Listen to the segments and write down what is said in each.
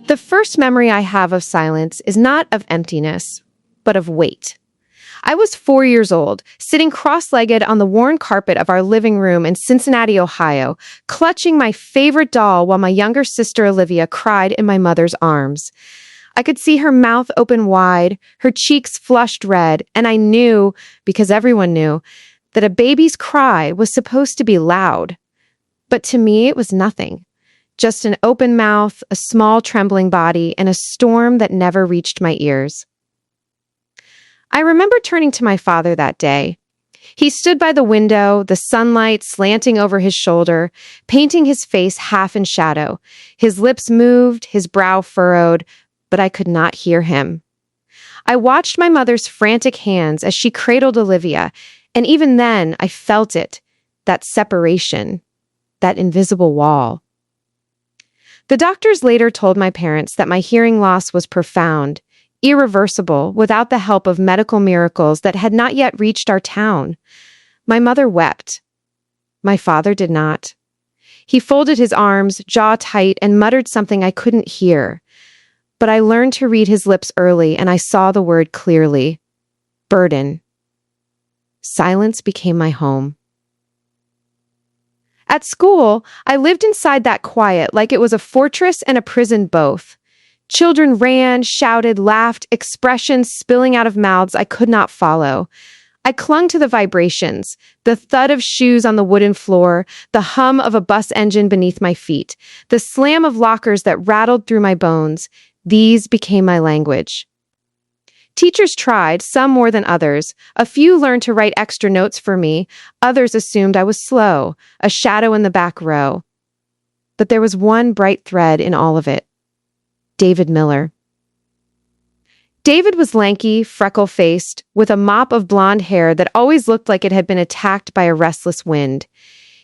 The first memory I have of silence is not of emptiness, but of weight. I was 4 years old, sitting cross-legged on the worn carpet of our living room in Cincinnati, Ohio, clutching my favorite doll while my younger sister Olivia cried in my mother's arms. I could see her mouth open wide, her cheeks flushed red, and I knew, because everyone knew, that a baby's cry was supposed to be loud. But to me, it was nothing. Just an open mouth, a small trembling body, and a storm that never reached my ears. I remember turning to my father that day. He stood by the window, the sunlight slanting over his shoulder, painting his face half in shadow. His lips moved, his brow furrowed, but I could not hear him. I watched my mother's frantic hands as she cradled Olivia, and even then I felt it, that separation, that invisible wall. The doctors later told my parents that my hearing loss was profound, irreversible, without the help of medical miracles that had not yet reached our town. My mother wept. My father did not. He folded his arms, jaw tight, and muttered something I couldn't hear. But I learned to read his lips early, and I saw the word clearly. Burden. Silence became my home. At school, I lived inside that quiet like it was a fortress and a prison both. Children ran, shouted, laughed, expressions spilling out of mouths I could not follow. I clung to the vibrations, the thud of shoes on the wooden floor, the hum of a bus engine beneath my feet, the slam of lockers that rattled through my bones. These became my language. Teachers tried, some more than others. A few learned to write extra notes for me. Others assumed I was slow, a shadow in the back row. But there was one bright thread in all of it. David Miller. David was lanky, freckle-faced, with a mop of blonde hair that always looked like it had been attacked by a restless wind.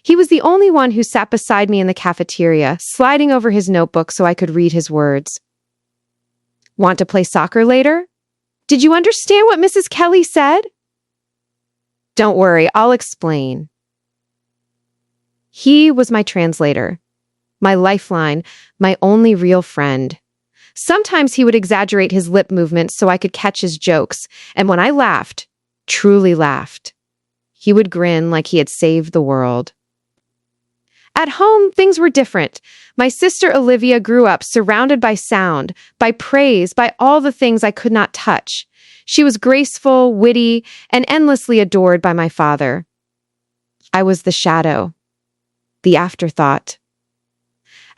He was the only one who sat beside me in the cafeteria, sliding over his notebook so I could read his words. Want to play soccer later? Did you understand what Mrs. Kelly said? Don't worry, I'll explain. He was my translator, my lifeline, my only real friend. Sometimes he would exaggerate his lip movements so I could catch his jokes, and when I laughed, truly laughed, he would grin like he had saved the world. At home, things were different. My sister Olivia grew up surrounded by sound, by praise, by all the things I could not touch. She was graceful, witty, and endlessly adored by my father. I was the shadow, the afterthought.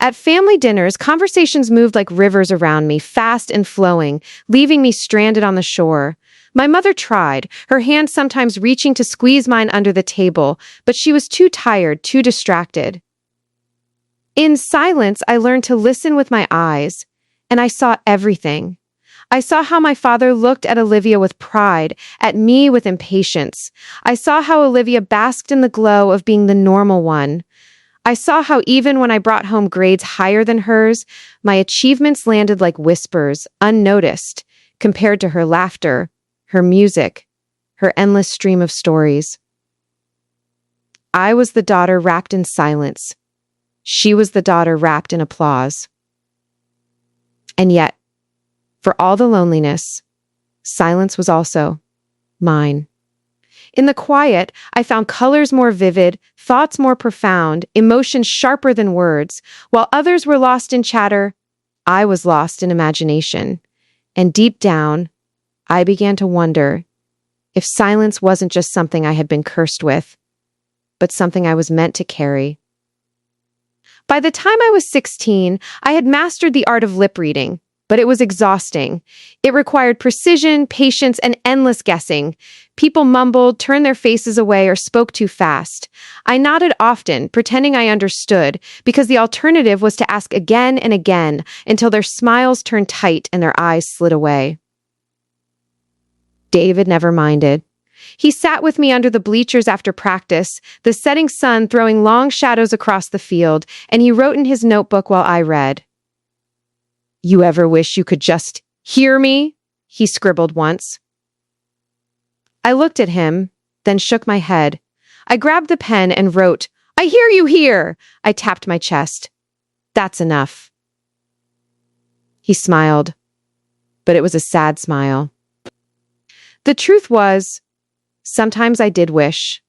At family dinners, conversations moved like rivers around me, fast and flowing, leaving me stranded on the shore. My mother tried, her hand sometimes reaching to squeeze mine under the table, but she was too tired, too distracted. In silence, I learned to listen with my eyes, and I saw everything. I saw how my father looked at Olivia with pride, at me with impatience. I saw how Olivia basked in the glow of being the normal one. I saw how even when I brought home grades higher than hers, my achievements landed like whispers, unnoticed, compared to her laughter, her music, her endless stream of stories. I was the daughter wrapped in silence. She was the daughter wrapped in applause. And yet, for all the loneliness, silence was also mine. In the quiet, I found colors more vivid, thoughts more profound, emotions sharper than words. While others were lost in chatter, I was lost in imagination. And deep down, I began to wonder if silence wasn't just something I had been cursed with, but something I was meant to carry. By the time I was 16, I had mastered the art of lip reading, but it was exhausting. It required precision, patience, and endless guessing. People mumbled, turned their faces away, or spoke too fast. I nodded often, pretending I understood, because the alternative was to ask again and again until their smiles turned tight and their eyes slid away. David never minded. He sat with me under the bleachers after practice, the setting sun throwing long shadows across the field, and he wrote in his notebook while I read. "You ever wish you could just hear me?" he scribbled once. I looked at him, then shook my head. I grabbed the pen and wrote, "I hear you here!" I tapped my chest. That's enough. He smiled, but it was a sad smile. The truth was, sometimes I did wish.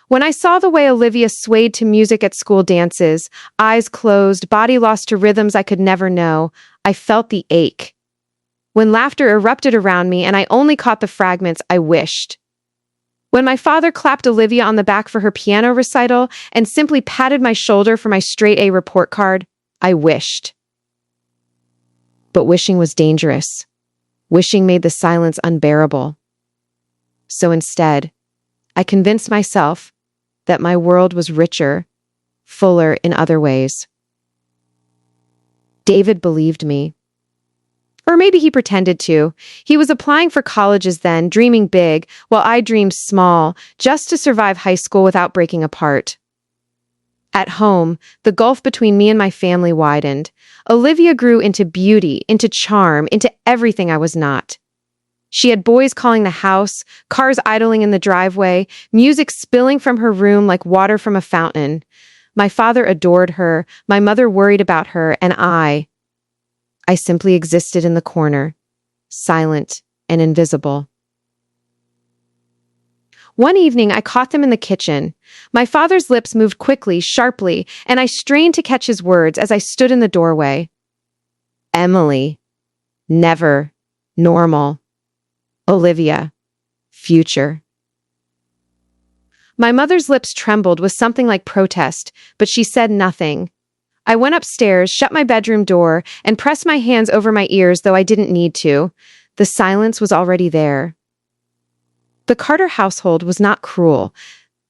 When I saw the way Olivia swayed to music at school dances, eyes closed, body lost to rhythms I could never know, I felt the ache. When laughter erupted around me and I only caught the fragments, I wished. When my father clapped Olivia on the back for her piano recital and simply patted my shoulder for my straight A report card, I wished. But wishing was dangerous. Wishing made the silence unbearable. So instead, I convinced myself that my world was richer, fuller in other ways. David believed me. Or maybe he pretended to. He was applying for colleges then, dreaming big, while I dreamed small, just to survive high school without breaking apart. At home, the gulf between me and my family widened. Olivia grew into beauty, into charm, into everything I was not. She had boys calling the house, cars idling in the driveway, music spilling from her room like water from a fountain. My father adored her, my mother worried about her, and I simply existed in the corner, silent and invisible. One evening, I caught them in the kitchen. My father's lips moved quickly, sharply, and I strained to catch his words as I stood in the doorway. Emily. Never. Normal. Olivia. Future. My mother's lips trembled with something like protest, but she said nothing. I went upstairs, shut my bedroom door, and pressed my hands over my ears, though I didn't need to. The silence was already there. The Carter household was not cruel.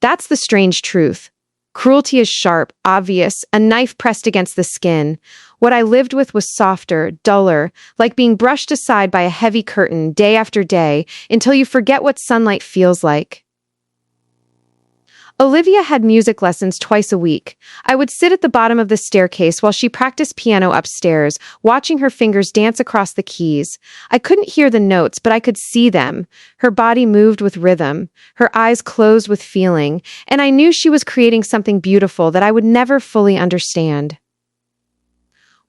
That's the strange truth. Cruelty is sharp, obvious, a knife pressed against the skin. What I lived with was softer, duller, like being brushed aside by a heavy curtain day after day until you forget what sunlight feels like. Olivia had music lessons twice a week. I would sit at the bottom of the staircase while she practiced piano upstairs, watching her fingers dance across the keys. I couldn't hear the notes, but I could see them. Her body moved with rhythm, her eyes closed with feeling, and I knew she was creating something beautiful that I would never fully understand.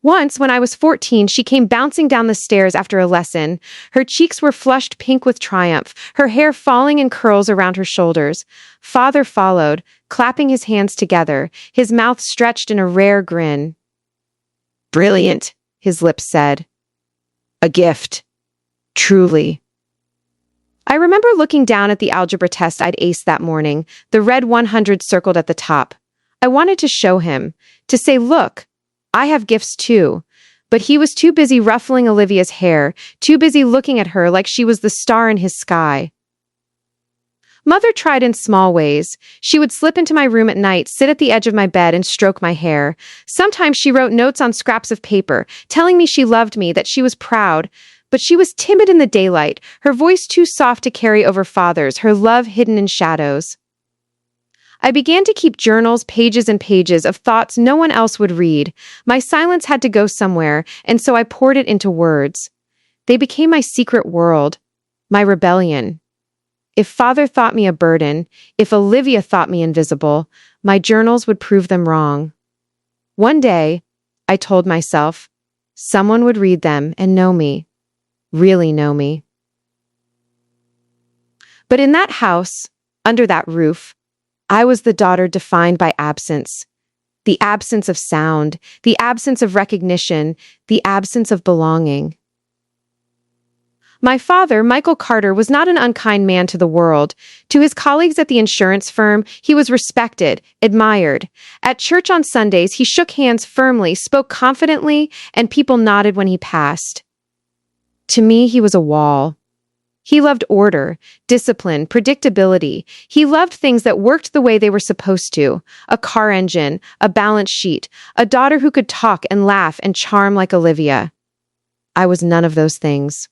Once, when I was 14, she came bouncing down the stairs after a lesson. Her cheeks were flushed pink with triumph, her hair falling in curls around her shoulders. Father followed, clapping his hands together, his mouth stretched in a rare grin. Brilliant, his lips said. A gift. Truly. I remember looking down at the algebra test I'd aced that morning, the red 100 circled at the top. I wanted to show him, to say, look, I have gifts too. But he was too busy ruffling Olivia's hair, too busy looking at her like she was the star in his sky. Mother tried in small ways. She would slip into my room at night, sit at the edge of my bed, and stroke my hair. Sometimes she wrote notes on scraps of paper, telling me she loved me, that she was proud. But she was timid in the daylight, her voice too soft to carry over Father's, her love hidden in shadows. I began to keep journals, pages and pages of thoughts no one else would read. My silence had to go somewhere, and so I poured it into words. They became my secret world, my rebellion. If Father thought me a burden, if Olivia thought me invisible, my journals would prove them wrong. One day, I told myself, someone would read them and know me, really know me. But in that house, under that roof, I was the daughter defined by absence. The absence of sound, the absence of recognition, the absence of belonging. My father, Michael Carter, was not an unkind man to the world. To his colleagues at the insurance firm, he was respected, admired. At church on Sundays, he shook hands firmly, spoke confidently, and people nodded when he passed. To me, he was a wall. He loved order, discipline, predictability. He loved things that worked the way they were supposed to. A car engine, a balance sheet, a daughter who could talk and laugh and charm like Olivia. I was none of those things.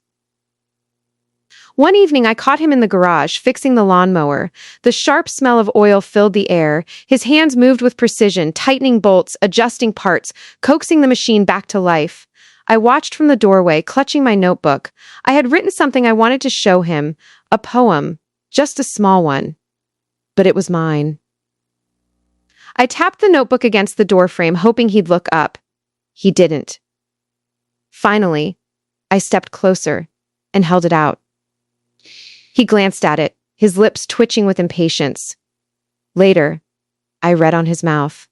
One evening, I caught him in the garage, fixing the lawnmower. The sharp smell of oil filled the air. His hands moved with precision, tightening bolts, adjusting parts, coaxing the machine back to life. I watched from the doorway, clutching my notebook. I had written something I wanted to show him, a poem, just a small one. But it was mine. I tapped the notebook against the doorframe, hoping he'd look up. He didn't. Finally, I stepped closer and held it out. He glanced at it, his lips twitching with impatience. Later, I read on his mouth.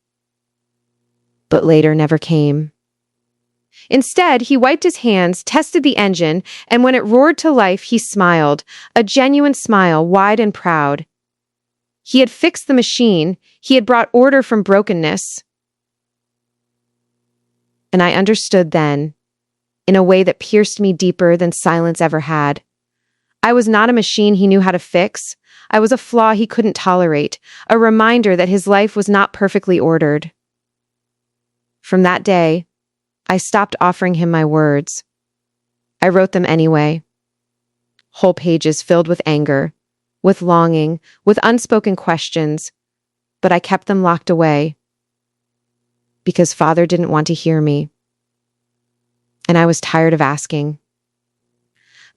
But later never came. Instead, he wiped his hands, tested the engine, and when it roared to life, he smiled, a genuine smile, wide and proud. He had fixed the machine. He had brought order from brokenness. And I understood then, in a way that pierced me deeper than silence ever had. I was not a machine he knew how to fix. I was a flaw he couldn't tolerate, a reminder that his life was not perfectly ordered. From that day, I stopped offering him my words. I wrote them anyway. Whole pages filled with anger, with longing, with unspoken questions, but I kept them locked away because Father didn't want to hear me. And I was tired of asking.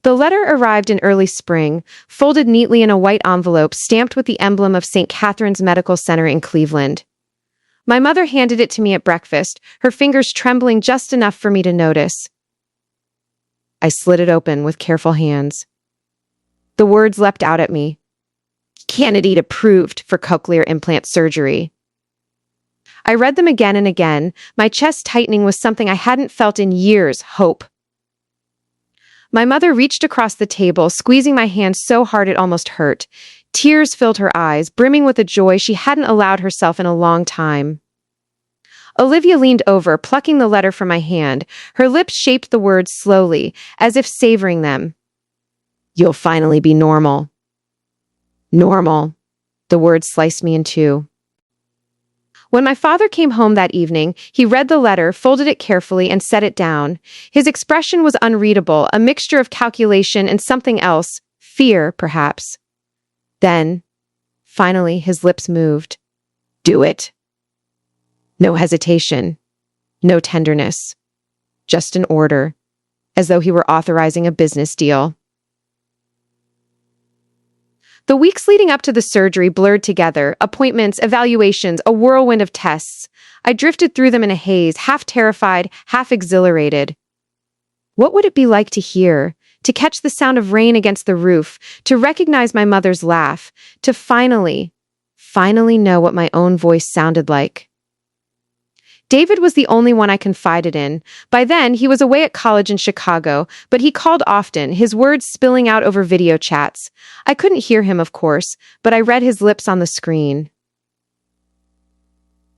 The letter arrived in early spring, folded neatly in a white envelope stamped with the emblem of St. Catherine's Medical Center in Cleveland. My mother handed it to me at breakfast, her fingers trembling just enough for me to notice. I slid it open with careful hands. The words leapt out at me. Candidate approved for cochlear implant surgery. I read them again and again, my chest tightening with something I hadn't felt in years, hope. My mother reached across the table, squeezing my hand so hard it almost hurt. Tears filled her eyes, brimming with a joy she hadn't allowed herself in a long time. Olivia leaned over, plucking the letter from my hand. Her lips shaped the words slowly, as if savoring them. You'll finally be normal. Normal. The words sliced me in two. When my father came home that evening, he read the letter, folded it carefully, and set it down. His expression was unreadable, a mixture of calculation and something else, fear, perhaps. Then, finally, his lips moved. Do it. No hesitation, no tenderness, just an order, as though he were authorizing a business deal. The weeks leading up to the surgery blurred together, appointments, evaluations, a whirlwind of tests. I drifted through them in a haze, half terrified, half exhilarated. What would it be like to hear, to catch the sound of rain against the roof, to recognize my mother's laugh, to finally know what my own voice sounded like? David was the only one I confided in. By then, he was away at college in Chicago, but he called often, his words spilling out over video chats. I couldn't hear him, of course, but I read his lips on the screen.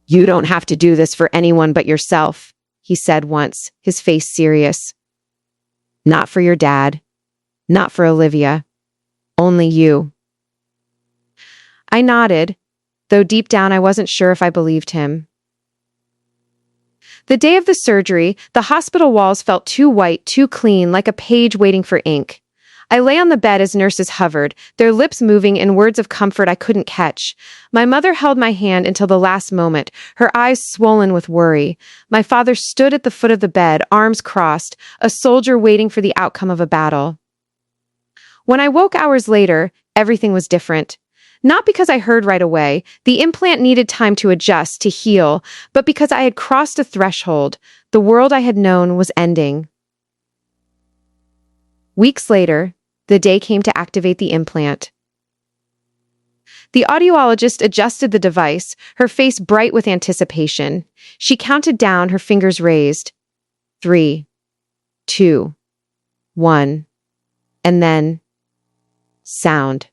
You don't have to do this for anyone but yourself, he said once, his face serious. Not for your dad. Not for Olivia. Only you. I nodded, though deep down I wasn't sure if I believed him. The day of the surgery, the hospital walls felt too white, too clean, like a page waiting for ink. I lay on the bed as nurses hovered, their lips moving in words of comfort I couldn't catch. My mother held my hand until the last moment, her eyes swollen with worry. My father stood at the foot of the bed, arms crossed, a soldier waiting for the outcome of a battle. When I woke hours later, everything was different. Not because I heard right away, the implant needed time to adjust, to heal, but because I had crossed a threshold. The world I had known was ending. Weeks later, the day came to activate the implant. The audiologist adjusted the device, her face bright with anticipation. She counted down, her fingers raised. 3, 2, 1, and then sound.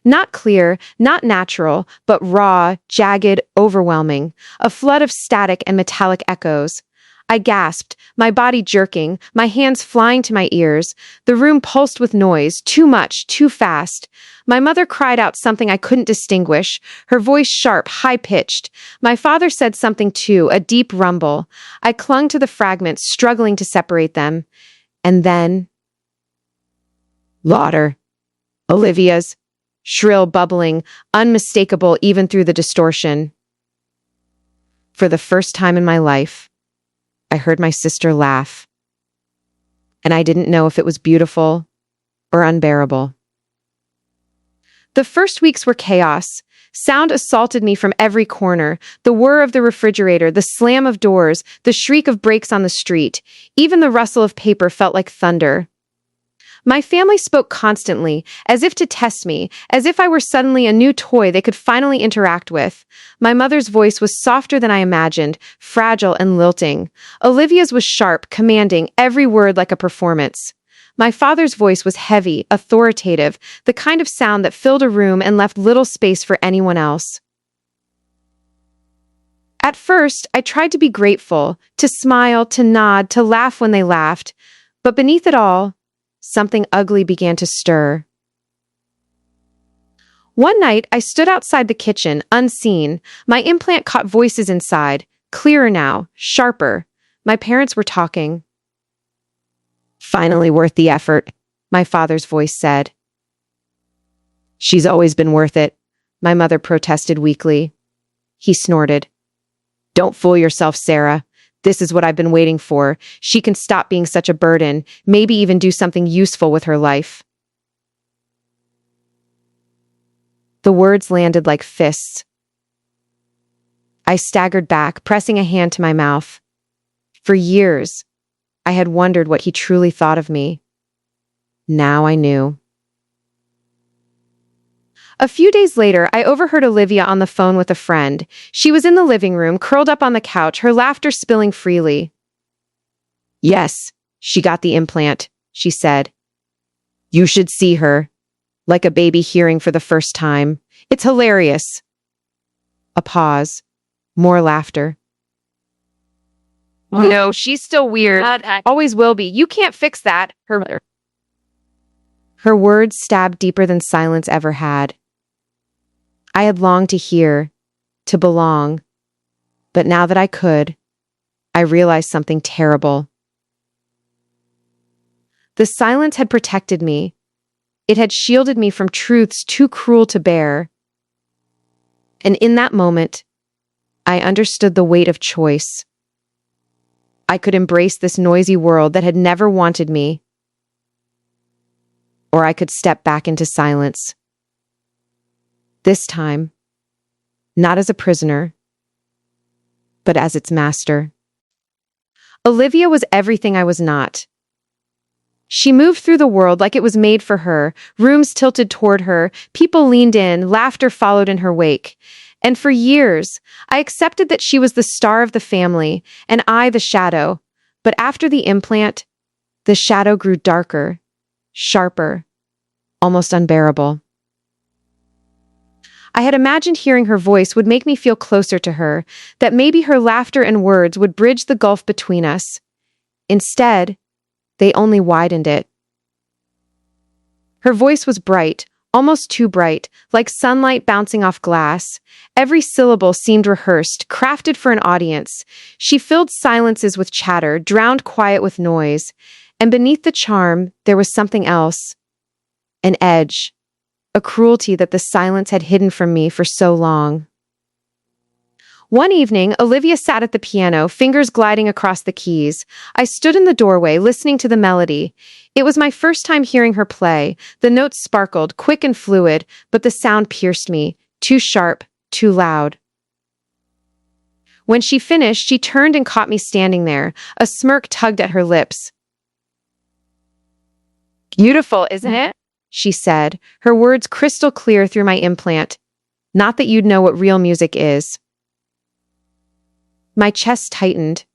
Not clear, not natural, but raw, jagged, overwhelming, a flood of static and metallic echoes. I gasped, my body jerking, my hands flying to my ears. The room pulsed with noise, too much, too fast. My mother cried out something I couldn't distinguish, her voice sharp, high-pitched. My father said something too, a deep rumble. I clung to the fragments, struggling to separate them. And then... Lauder. Olivia's. Shrill, bubbling, unmistakable even through the distortion. For the first time in my life, I heard my sister laugh, and I didn't know if it was beautiful or unbearable. The first weeks were chaos. Sound assaulted me from every corner. The whir of the refrigerator, the slam of doors, the shriek of brakes on the street. Even the rustle of paper felt like thunder. My family spoke constantly, as if to test me, as if I were suddenly a new toy they could finally interact with. My mother's voice was softer than I imagined, fragile and lilting. Olivia's was sharp, commanding, every word like a performance. My father's voice was heavy, authoritative, the kind of sound that filled a room and left little space for anyone else. At first, I tried to be grateful, to smile, to nod, to laugh when they laughed, but beneath it all, something ugly began to stir. One night, I stood outside the kitchen, unseen. My implant caught voices inside, clearer now, sharper. My parents were talking. "Finally worth the effort," my father's voice said. "She's always been worth it," my mother protested weakly. He snorted. "Don't fool yourself, Sarah. This is what I've been waiting for. She can stop being such a burden, maybe even do something useful with her life." The words landed like fists. I staggered back, pressing a hand to my mouth. For years, I had wondered what he truly thought of me. Now I knew. A few days later, I overheard Olivia on the phone with a friend. She was in the living room, curled up on the couch, her laughter spilling freely. "Yes, she got the implant," she said. "You should see her. Like a baby hearing for the first time. It's hilarious." A pause. More laughter. "No, she's still weird. Always will be. You can't fix that." Her words stabbed deeper than silence ever had. I had longed to hear, to belong. But now that I could, I realized something terrible. The silence had protected me. It had shielded me from truths too cruel to bear. And in that moment, I understood the weight of choice. I could embrace this noisy world that had never wanted me, or I could step back into silence. This time, not as a prisoner, but as its master. Olivia was everything I was not. She moved through the world like it was made for her, rooms tilted toward her, people leaned in, laughter followed in her wake. And for years, I accepted that she was the star of the family, and I the shadow. But after the implant, the shadow grew darker, sharper, almost unbearable. I had imagined hearing her voice would make me feel closer to her, that maybe her laughter and words would bridge the gulf between us. Instead, they only widened it. Her voice was bright, almost too bright, like sunlight bouncing off glass. Every syllable seemed rehearsed, crafted for an audience. She filled silences with chatter, drowned quiet with noise. And beneath the charm, there was something else. An edge. A cruelty that the silence had hidden from me for so long. One evening, Olivia sat at the piano, fingers gliding across the keys. I stood in the doorway, listening to the melody. It was my first time hearing her play. The notes sparkled, quick and fluid, but the sound pierced me, too sharp, too loud. When she finished, she turned and caught me standing there. A smirk tugged at her lips. "Beautiful, isn't it?" she said, her words crystal clear through my implant. "Not that you'd know what real music is." My chest tightened.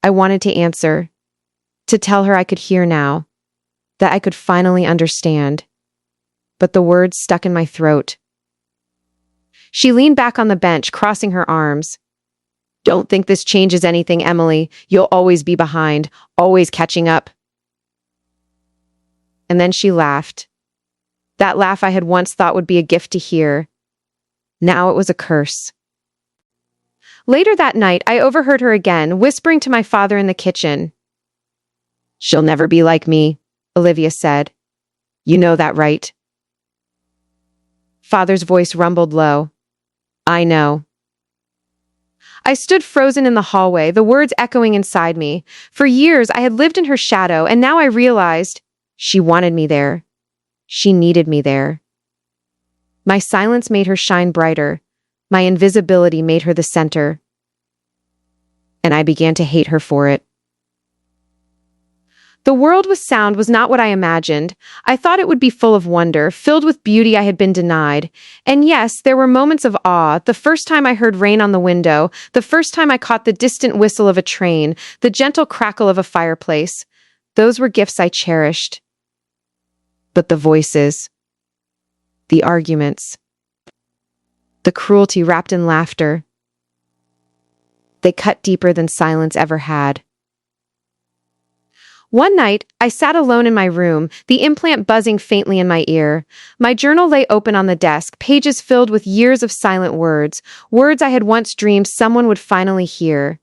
I wanted to answer, to tell her I could hear now, that I could finally understand. But the words stuck in my throat. She leaned back on the bench, crossing her arms. "Don't think this changes anything, Emily. You'll always be behind, always catching up." And then she laughed. That laugh I had once thought would be a gift to hear. Now it was a curse. Later that night, I overheard her again, whispering to my father in the kitchen. "She'll never be like me," Olivia said. "You know that, right?" Father's voice rumbled low. "I know." I stood frozen in the hallway, the words echoing inside me. For years, I had lived in her shadow, and now I realized she wanted me there. She needed me there. My silence made her shine brighter. My invisibility made her the center. And I began to hate her for it. The world with sound was not what I imagined. I thought it would be full of wonder, filled with beauty I had been denied. And yes, there were moments of awe, the first time I heard rain on the window, the first time I caught the distant whistle of a train, the gentle crackle of a fireplace. Those were gifts I cherished. But the voices, the arguments, the cruelty wrapped in laughter, they cut deeper than silence ever had. One night, I sat alone in my room, the implant buzzing faintly in my ear. My journal lay open on the desk, pages filled with years of silent words, words I had once dreamed someone would finally hear.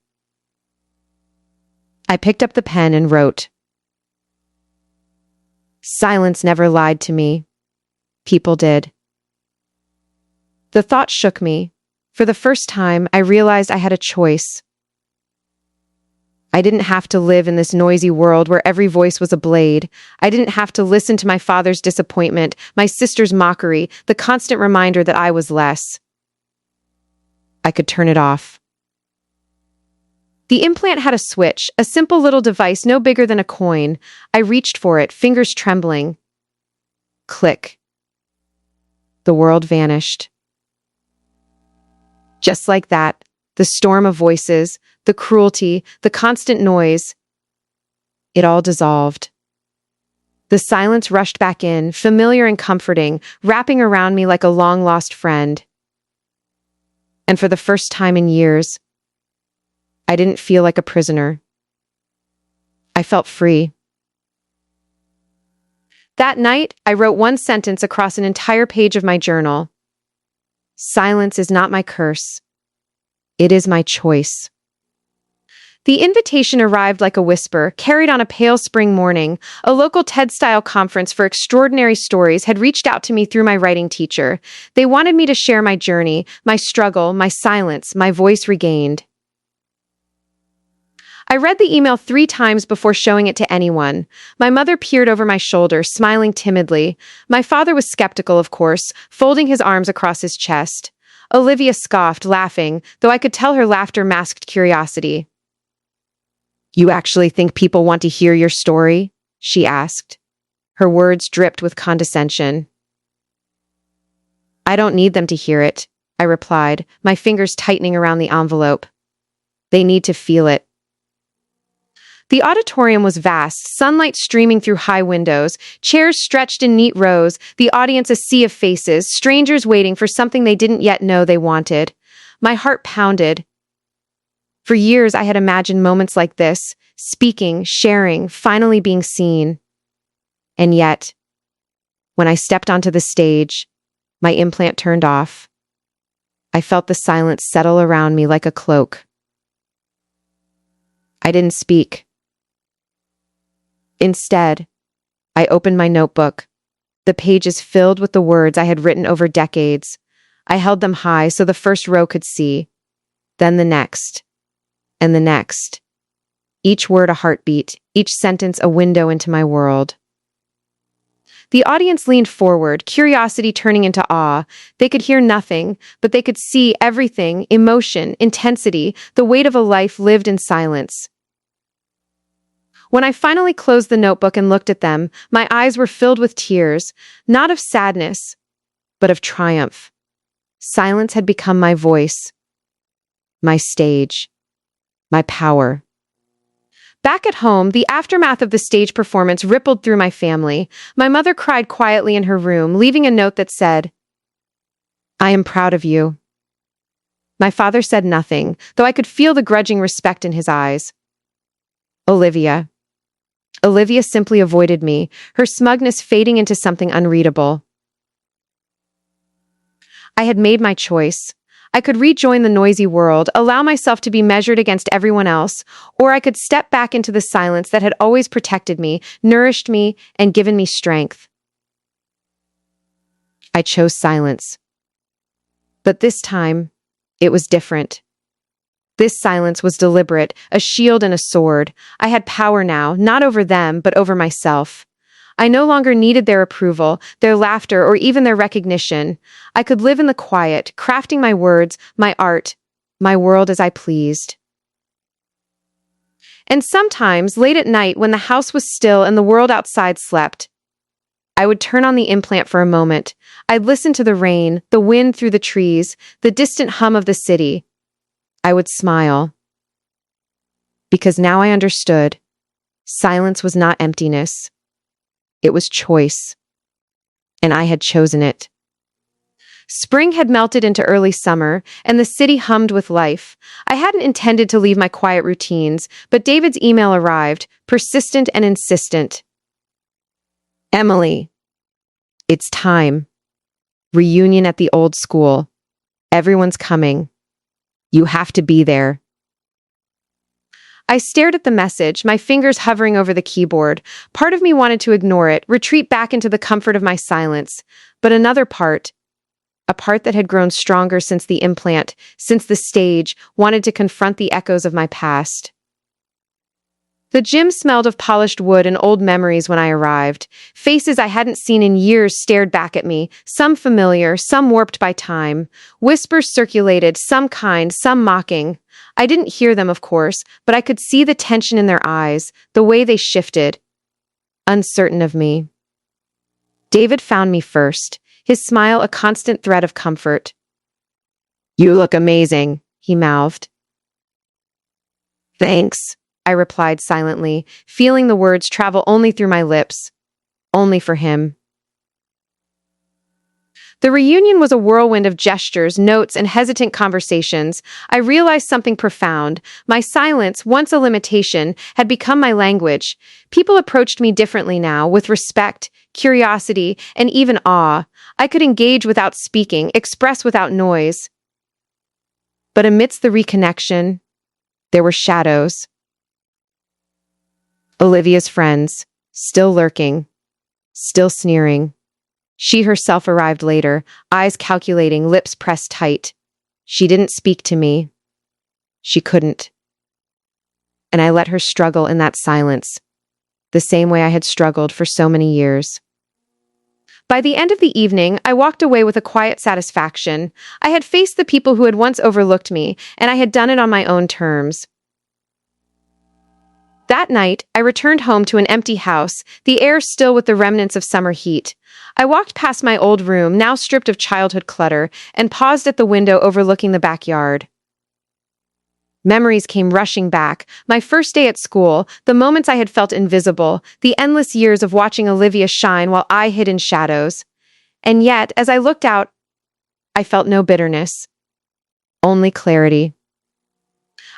I picked up the pen and wrote. Silence never lied to me. People did. The thought shook me. For the first time, I realized I had a choice. I didn't have to live in this noisy world where every voice was a blade. I didn't have to listen to my father's disappointment, my sister's mockery, the constant reminder that I was less. I could turn it off. The implant had a switch, a simple little device no bigger than a coin. I reached for it, fingers trembling. Click. The world vanished. Just like that, the storm of voices, the cruelty, the constant noise, it all dissolved. The silence rushed back in, familiar and comforting, wrapping around me like a long-lost friend. And for the first time in years, I didn't feel like a prisoner. I felt free. That night, I wrote one sentence across an entire page of my journal. Silence is not my curse. It is my choice. The invitation arrived like a whisper, carried on a pale spring morning. A local TED-style conference for extraordinary stories had reached out to me through my writing teacher. They wanted me to share my journey, my struggle, my silence, my voice regained. I read the email 3 times before showing it to anyone. My mother peered over my shoulder, smiling timidly. My father was skeptical, of course, folding his arms across his chest. Olivia scoffed, laughing, though I could tell her laughter masked curiosity. You actually think people want to hear your story? She asked. Her words dripped with condescension. I don't need them to hear it, I replied, my fingers tightening around the envelope. They need to feel it. The auditorium was vast, sunlight streaming through high windows, chairs stretched in neat rows, the audience a sea of faces, strangers waiting for something they didn't yet know they wanted. My heart pounded. For years, I had imagined moments like this, speaking, sharing, finally being seen. And yet, when I stepped onto the stage, my implant turned off. I felt the silence settle around me like a cloak. I didn't speak. Instead, I opened my notebook, the pages filled with the words I had written over decades. I held them high so the first row could see, then the next, and the next. Each word a heartbeat, each sentence a window into my world. The audience leaned forward, curiosity turning into awe. They could hear nothing, but they could see everything, emotion, intensity, the weight of a life lived in silence. When I finally closed the notebook and looked at them, my eyes were filled with tears, not of sadness, but of triumph. Silence had become my voice, my stage, my power. Back at home, the aftermath of the stage performance rippled through my family. My mother cried quietly in her room, leaving a note that said, I am proud of you. My father said nothing, though I could feel the grudging respect in his eyes. Olivia simply avoided me, her smugness fading into something unreadable. I had made my choice. I could rejoin the noisy world, allow myself to be measured against everyone else, or I could step back into the silence that had always protected me, nourished me, and given me strength. I chose silence. But this time, it was different. This silence was deliberate, a shield and a sword. I had power now, not over them, but over myself. I no longer needed their approval, their laughter, or even their recognition. I could live in the quiet, crafting my words, my art, my world as I pleased. And sometimes, late at night, when the house was still and the world outside slept, I would turn on the implant for a moment. I'd listen to the rain, the wind through the trees, the distant hum of the city. I would smile. Because now I understood. Silence was not emptiness. It was choice. And I had chosen it. Spring had melted into early summer, and the city hummed with life. I hadn't intended to leave my quiet routines, but David's email arrived, persistent and insistent. Emily, it's time. Reunion at the old school. Everyone's coming. You have to be there. I stared at the message, my fingers hovering over the keyboard. Part of me wanted to ignore it, retreat back into the comfort of my silence. But another part, a part that had grown stronger since the implant, since the stage, wanted to confront the echoes of my past. The gym smelled of polished wood and old memories when I arrived. Faces I hadn't seen in years stared back at me, some familiar, some warped by time. Whispers circulated, some kind, some mocking. I didn't hear them, of course, but I could see the tension in their eyes, the way they shifted. Uncertain of me. David found me first, his smile a constant thread of comfort. You look amazing, he mouthed. Thanks, I replied silently, feeling the words travel only through my lips. Only for him. The reunion was a whirlwind of gestures, notes, and hesitant conversations. I realized something profound. My silence, once a limitation, had become my language. People approached me differently now, with respect, curiosity, and even awe. I could engage without speaking, express without noise. But amidst the reconnection, there were shadows. Olivia's friends, still lurking, still sneering. She herself arrived later, eyes calculating, lips pressed tight. She didn't speak to me. She couldn't. And I let her struggle in that silence, the same way I had struggled for so many years. By the end of the evening, I walked away with a quiet satisfaction. I had faced the people who had once overlooked me, and I had done it on my own terms. That night, I returned home to an empty house, the air still with the remnants of summer heat. I walked past my old room, now stripped of childhood clutter, and paused at the window overlooking the backyard. Memories came rushing back. My first day at school, the moments I had felt invisible, the endless years of watching Olivia shine while I hid in shadows. And yet, as I looked out, I felt no bitterness, only clarity.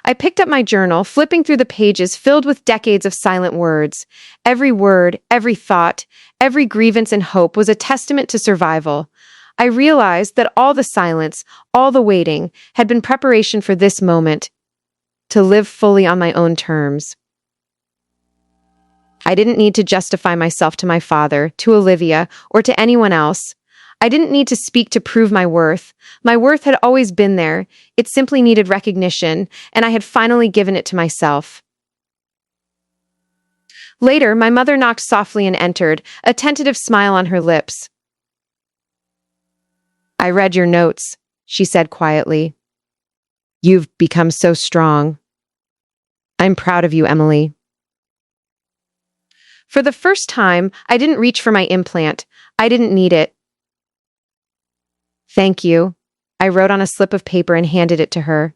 I picked up my journal, flipping through the pages filled with decades of silent words. Every word, every thought, every grievance and hope was a testament to survival. I realized that all the silence, all the waiting, had been preparation for this moment, to live fully on my own terms. I didn't need to justify myself to my father, to Olivia, or to anyone else. I didn't need to speak to prove my worth. My worth had always been there. It simply needed recognition, and I had finally given it to myself. Later, my mother knocked softly and entered, a tentative smile on her lips. I read your notes, she said quietly. You've become so strong. I'm proud of you, Emily. For the first time, I didn't reach for my implant. I didn't need it. Thank you, I wrote on a slip of paper and handed it to her.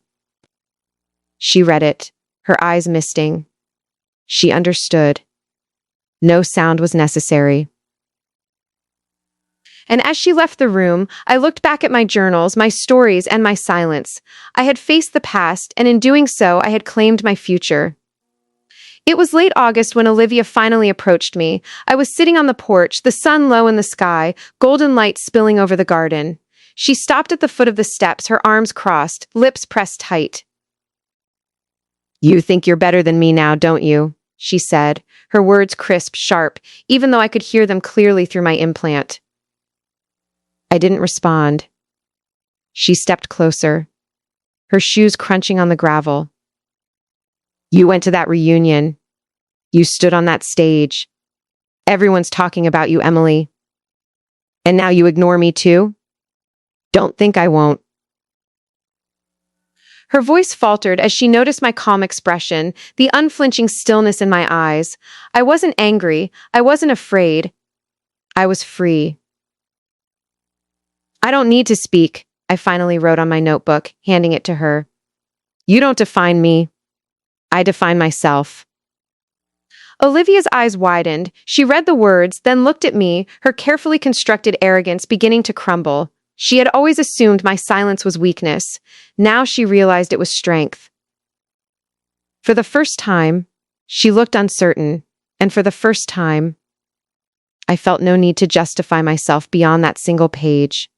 She read it, her eyes misting. She understood. No sound was necessary. And as she left the room, I looked back at my journals, my stories, and my silence. I had faced the past, and in doing so, I had claimed my future. It was late August when Olivia finally approached me. I was sitting on the porch, the sun low in the sky, golden light spilling over the garden. She stopped at the foot of the steps, her arms crossed, lips pressed tight. You think you're better than me now, don't you? She said, her words crisp, sharp, even though I could hear them clearly through my implant. I didn't respond. She stepped closer, her shoes crunching on the gravel. You went to that reunion. You stood on that stage. Everyone's talking about you, Emily. And now you ignore me too? Don't think I won't. Her voice faltered as she noticed my calm expression, the unflinching stillness in my eyes. I wasn't angry. I wasn't afraid. I was free. I don't need to speak, I finally wrote on my notebook, handing it to her. You don't define me. I define myself. Olivia's eyes widened. She read the words, then looked at me, her carefully constructed arrogance beginning to crumble. She had always assumed my silence was weakness. Now she realized it was strength. For the first time, she looked uncertain, and for the first time, I felt no need to justify myself beyond that single page.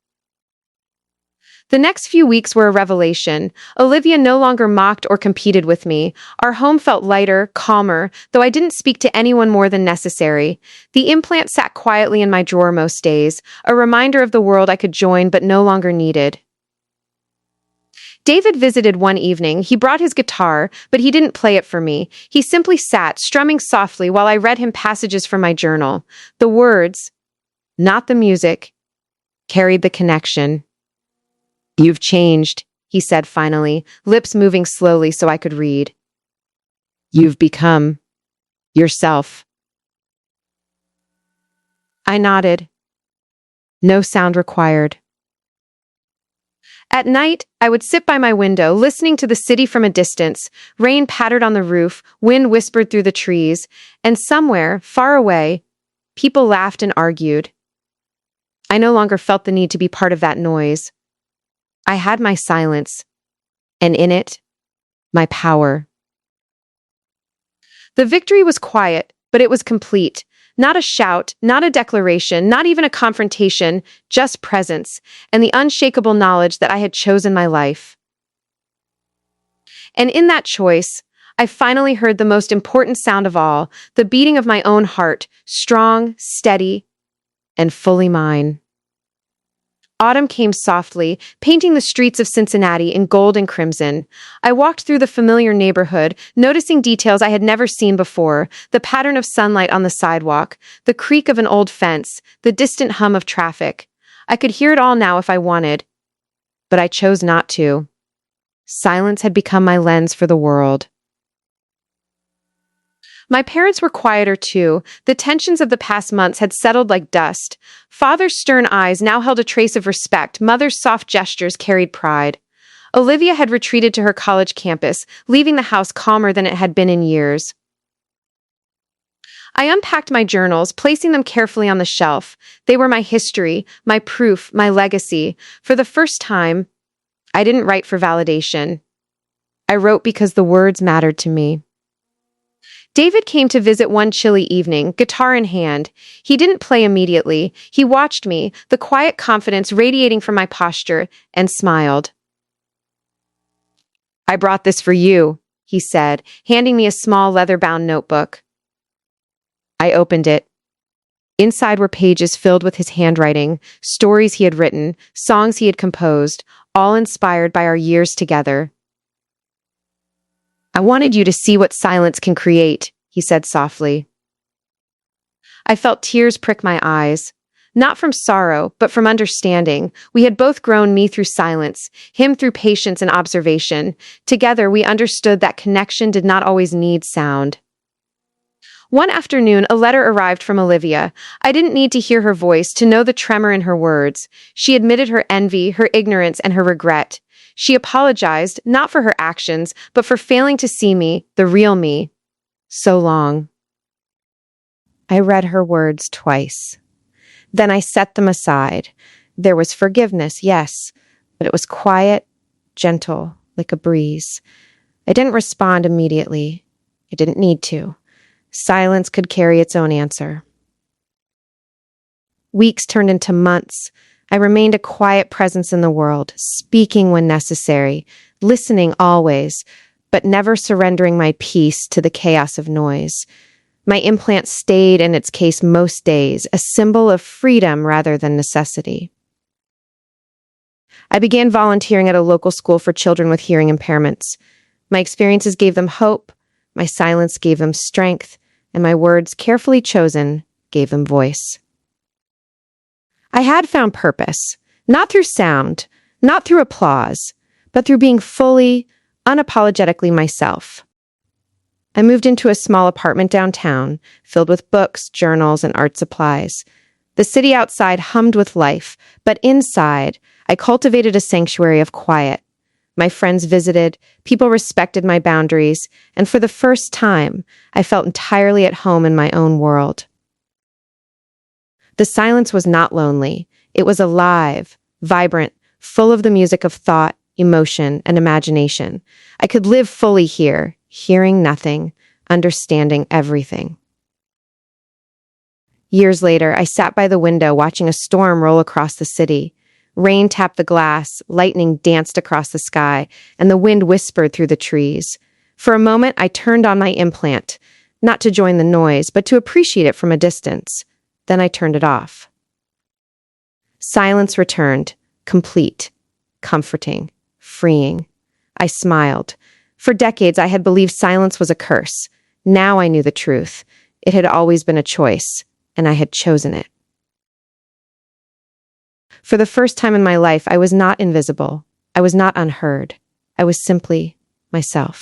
The next few weeks were a revelation. Olivia no longer mocked or competed with me. Our home felt lighter, calmer, though I didn't speak to anyone more than necessary. The implant sat quietly in my drawer most days, a reminder of the world I could join but no longer needed. David visited one evening. He brought his guitar, but he didn't play it for me. He simply sat, strumming softly while I read him passages from my journal. The words, not the music, carried the connection. You've changed, he said finally, lips moving slowly so I could read. You've become yourself. I nodded. No sound required. At night, I would sit by my window, listening to the city from a distance. Rain pattered on the roof, wind whispered through the trees, and somewhere, far away, people laughed and argued. I no longer felt the need to be part of that noise. I had my silence, and in it, my power. The victory was quiet, but it was complete. Not a shout, not a declaration, not even a confrontation, just presence, and the unshakable knowledge that I had chosen my life. And in that choice, I finally heard the most important sound of all, the beating of my own heart, strong, steady, and fully mine. Autumn came softly, painting the streets of Cincinnati in gold and crimson. I walked through the familiar neighborhood, noticing details I had never seen before, the pattern of sunlight on the sidewalk, the creak of an old fence, the distant hum of traffic. I could hear it all now if I wanted, but I chose not to. Silence had become my lens for the world. My parents were quieter too. The tensions of the past months had settled like dust. Father's stern eyes now held a trace of respect. Mother's soft gestures carried pride. Olivia had retreated to her college campus, leaving the house calmer than it had been in years. I unpacked my journals, placing them carefully on the shelf. They were my history, my proof, my legacy. For the first time, I didn't write for validation. I wrote because the words mattered to me. David came to visit one chilly evening, guitar in hand. He didn't play immediately. He watched me, the quiet confidence radiating from my posture, and smiled. I brought this for you, he said, handing me a small leather-bound notebook. I opened it. Inside were pages filled with his handwriting, stories he had written, songs he had composed, all inspired by our years together. I wanted you to see what silence can create, he said softly. I felt tears prick my eyes. Not from sorrow, but from understanding. We had both grown, me through silence, him through patience and observation. Together, we understood that connection did not always need sound. One afternoon, a letter arrived from Olivia. I didn't need to hear her voice to know the tremor in her words. She admitted her envy, her ignorance, and her regret. She apologized, not for her actions, but for failing to see me, the real me, so long. I read her words twice. Then I set them aside. There was forgiveness, yes, but it was quiet, gentle, like a breeze. I didn't respond immediately. I didn't need to. Silence could carry its own answer. Weeks turned into months. I remained a quiet presence in the world, speaking when necessary, listening always, but never surrendering my peace to the chaos of noise. My implant stayed in its case most days, a symbol of freedom rather than necessity. I began volunteering at a local school for children with hearing impairments. My experiences gave them hope, my silence gave them strength, and my words, carefully chosen, gave them voice. I had found purpose, not through sound, not through applause, but through being fully, unapologetically myself. I moved into a small apartment downtown, filled with books, journals, and art supplies. The city outside hummed with life, but inside, I cultivated a sanctuary of quiet. My friends visited, people respected my boundaries, and for the first time, I felt entirely at home in my own world. The silence was not lonely. It was alive, vibrant, full of the music of thought, emotion, and imagination. I could live fully here, hearing nothing, understanding everything. Years later, I sat by the window watching a storm roll across the city. Rain tapped the glass, lightning danced across the sky, and the wind whispered through the trees. For a moment, I turned on my implant, not to join the noise, but to appreciate it from a distance. Then I turned it off. Silence returned, complete, comforting, freeing. I smiled. For decades, I had believed silence was a curse. Now I knew the truth. It had always been a choice, and I had chosen it. For the first time in my life, I was not invisible. I was not unheard. I was simply myself.